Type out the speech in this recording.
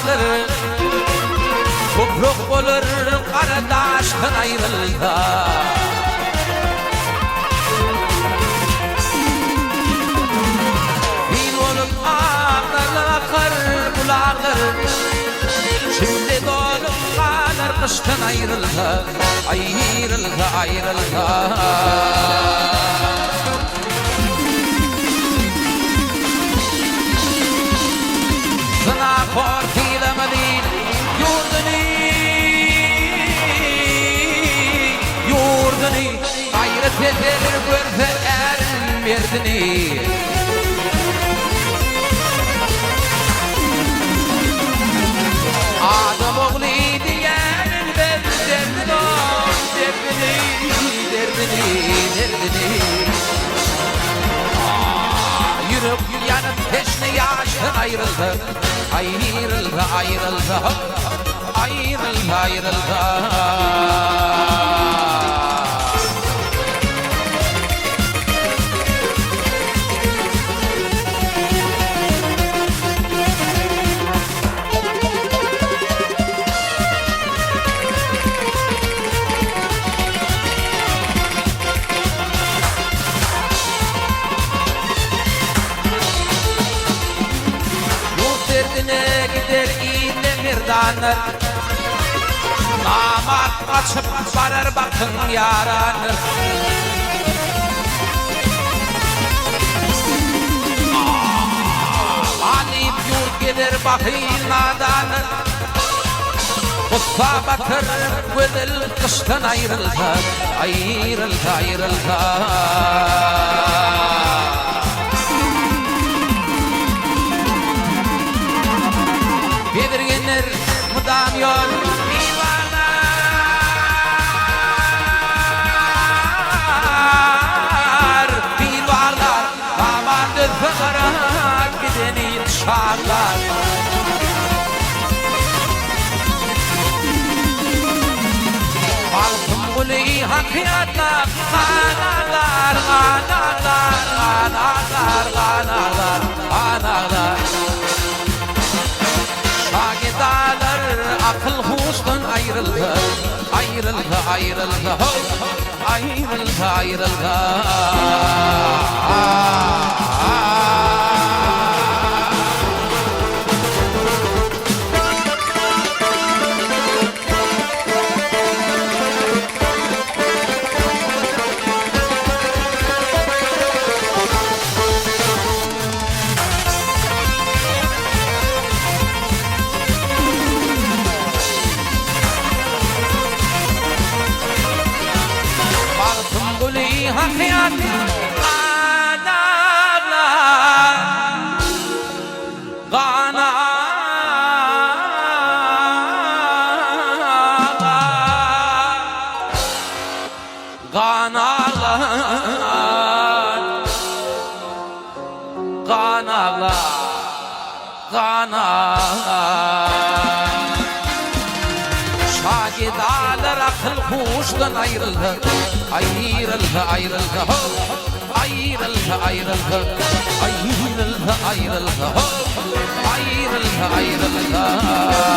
bulağır Kubruk olur kardeşten ayrıldı Bin olup ağır bulağır Şimdi dolup kalır kıştan ayrıldı Ayrıldı ayrıldı Zına korkuyla Medine yurdunu Gayret eder görse erin merdini Adam oğlu diyenin ben derdini Yürüp yanıp peşine yaşın ayrıldı Ayrıldı Gider iğne mirdanır Namat açıp varır bakın yaranır Alip yurt gider bakın nadanır Kussa batır güdül kıştan ayrıldı Ayrıldı Bedirgenler mudam yol Bilvarlar Damadı fıkırak gideni inşallah Halkım kuli hakiyatlar Analar Şagidalar akıl huştan ayrıldı Hakiyat Şagidalar akıl huştan ayrıldı Ayrıldı